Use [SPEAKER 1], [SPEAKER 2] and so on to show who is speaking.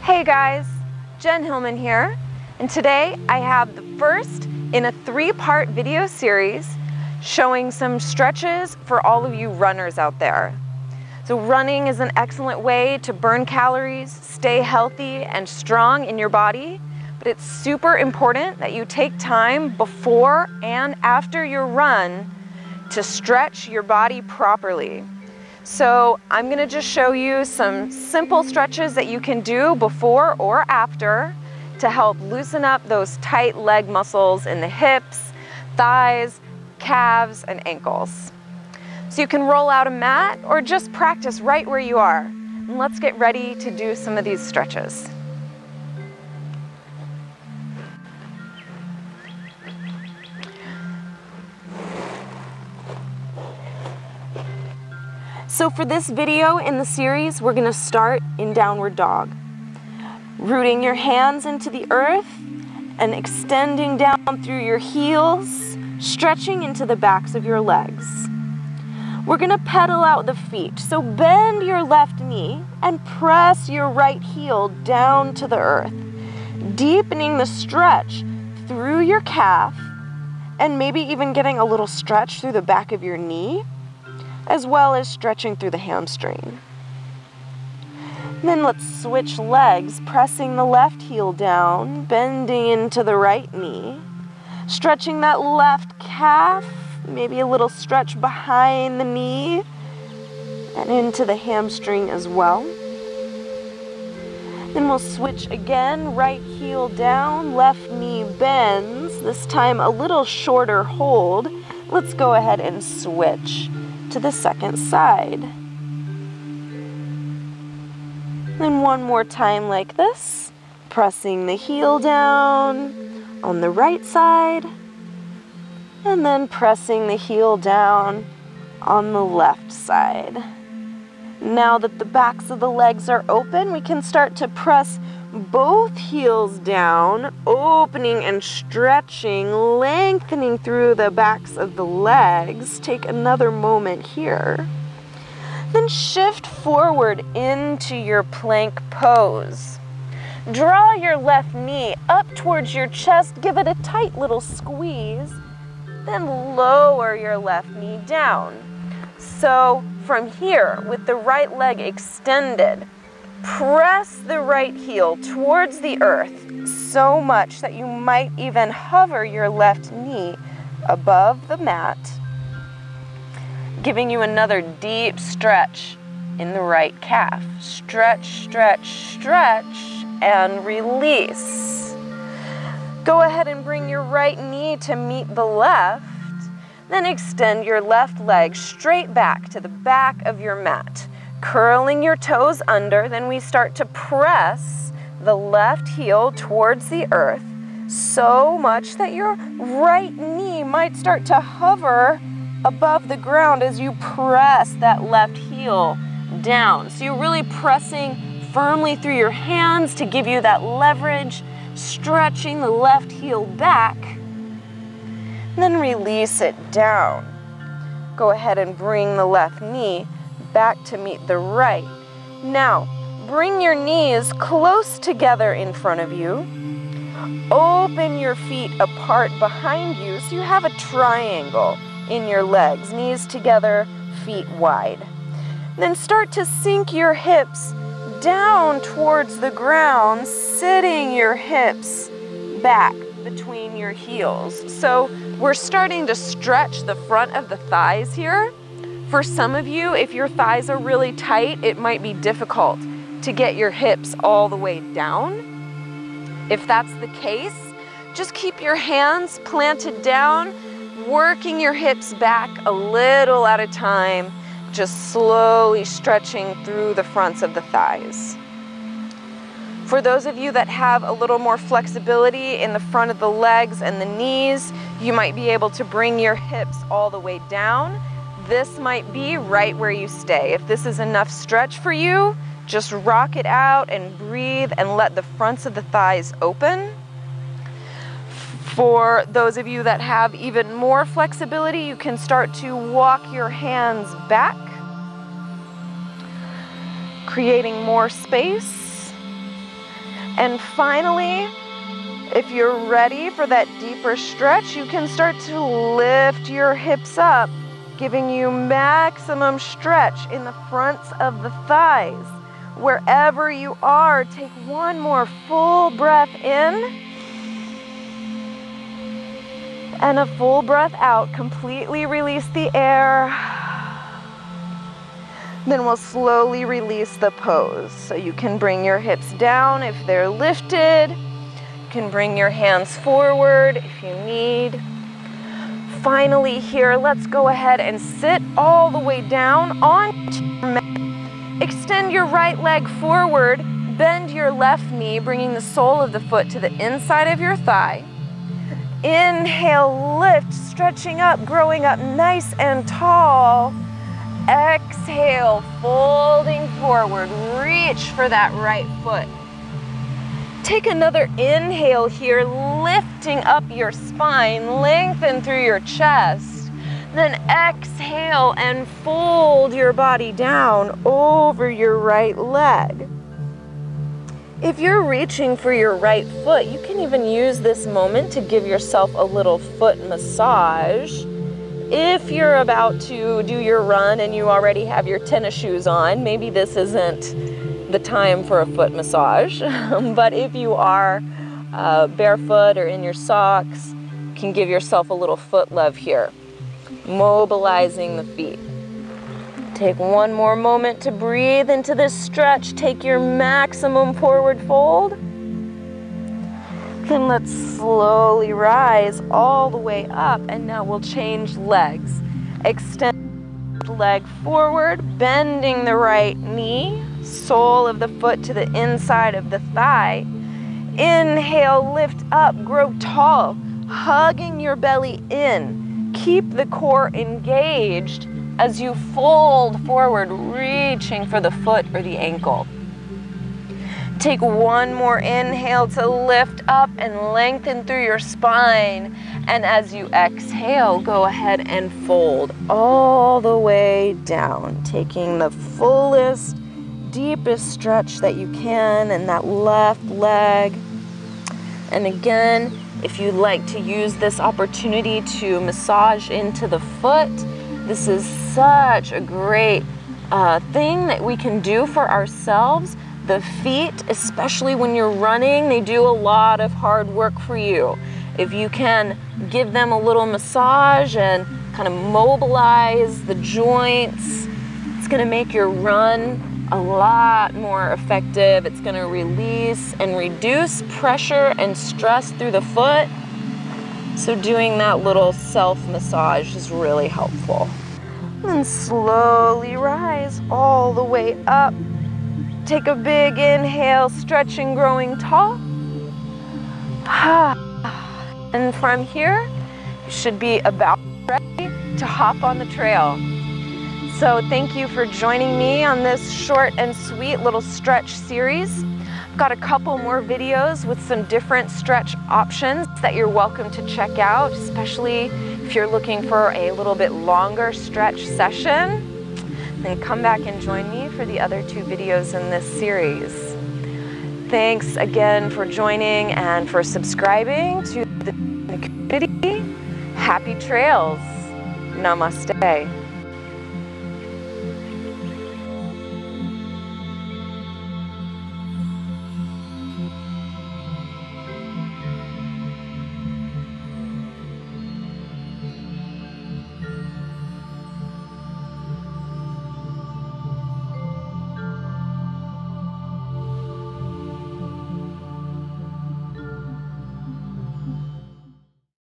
[SPEAKER 1] Hey guys, Jen Hilman here, and today I have the first in a 3-part video series showing some stretches for all of you runners out there. So running is an excellent way to burn calories, stay healthy and strong in your body, but it's super important that you take time before and after your run to stretch your body properly. So I'm going to just show you some simple stretches that you can do before or after to help loosen up those tight leg muscles in the hips, thighs, calves, and ankles. So you can roll out a mat or just practice right where you are. And let's get ready to do some of these stretches. So for this video in the series, we're going to start in downward dog. Rooting your hands into the earth and extending down through your heels, stretching into the backs of your legs. We're going to pedal out the feet. So bend your left knee and press your right heel down to the earth, deepening the stretch through your calf and maybe even getting a little stretch through the back of your knee, as well as stretching through the hamstring. And then let's switch legs, pressing the left heel down, bending into the right knee, stretching that left calf, maybe a little stretch behind the knee and into the hamstring as well. Then we'll switch again, right heel down, left knee bends, this time a little shorter hold. Let's go ahead and switch to the second side. Then one more time like this, pressing the heel down on the right side, and then pressing the heel down on the left side. Now that the backs of the legs are open, we can start to press both heels down, opening and stretching, lengthening through the backs of the legs. Take another moment here. Then shift forward into your plank pose. Draw your left knee up towards your chest, give it a tight little squeeze, then lower your left knee down. So from here, with the right leg extended, press the right heel towards the earth so much that you might even hover your left knee above the mat, giving you another deep stretch in the right calf. Stretch, stretch, stretch, and release. Go ahead and bring your right knee to meet the left, then extend your left leg straight back to the back of your mat. Curling your toes under, then we start to press the left heel towards the earth so much that your right knee might start to hover above the ground as you press that left heel down. So you're really pressing firmly through your hands to give you that leverage, stretching the left heel back, and then release it down. Go ahead and bring the left knee back to meet the right. Now, bring your knees close together in front of you. Open your feet apart behind you so you have a triangle in your legs, knees together, feet wide. Then start to sink your hips down towards the ground, sitting your hips back between your heels. So we're starting to stretch the front of the thighs here. For some of you, if your thighs are really tight, it might be difficult to get your hips all the way down. If that's the case, just keep your hands planted down, working your hips back a little at a time, just slowly stretching through the fronts of the thighs. For those of you that have a little more flexibility in the front of the legs and the knees, you might be able to bring your hips all the way down. This might be right where you stay. If this is enough stretch for you, just rock it out and breathe and let the fronts of the thighs open. For those of you that have even more flexibility, you can start to walk your hands back, creating more space. And finally, if you're ready for that deeper stretch, you can start to lift your hips up, giving you maximum stretch in the fronts of the thighs. Wherever you are, take one more full breath in and a full breath out. Completely release the air. Then we'll slowly release the pose. So you can bring your hips down if they're lifted. You can bring your hands forward if you need. Finally here, let's go ahead and sit all the way down onto your mat. Extend your right leg forward, bend your left knee, bringing the sole of the foot to the inside of your thigh. Inhale, lift, stretching up, growing up nice and tall. Exhale, folding forward, reach for that right foot. Take another inhale here, lifting up your spine, lengthen through your chest. Then exhale and fold your body down over your right leg. If you're reaching for your right foot, you can even use this moment to give yourself a little foot massage. If you're about to do your run and you already have your tennis shoes on, maybe this isn't the time for a foot massage. But if you are barefoot or in your socks, you can give yourself a little foot love here, mobilizing the feet. Take one more moment to breathe into this stretch. Take your maximum forward fold. Then let's slowly rise all the way up, and now we'll change legs. Extend the leg forward, bending the right knee, sole of the foot to the inside of the thigh. Inhale, lift up, grow tall, hugging your belly in. Keep the core engaged as you fold forward, reaching for the foot or the ankle. Take one more inhale to lift up and lengthen through your spine. And as you exhale, go ahead and fold all the way down, taking the fullest, deepest stretch that you can in that left leg. And again, if you'd like to use this opportunity to massage into the foot, this is such a great thing that we can do for ourselves. The feet, especially when you're running, they do a lot of hard work for you. If you can give them a little massage and kind of mobilize the joints, it's going to make your run a lot more effective. It's going to release and reduce pressure and stress through the foot. So doing that little self-massage is really helpful. And slowly rise all the way up. Take a big inhale, stretching, growing tall. And from here, you should be about ready to hop on the trail. So thank you for joining me on this short and sweet little stretch series. I've got a couple more videos with some different stretch options that you're welcome to check out, especially if you're looking for a little bit longer stretch session. Then come back and join me for the other 2 videos in this series. Thanks again for joining and for subscribing to the community. Happy trails. Namaste.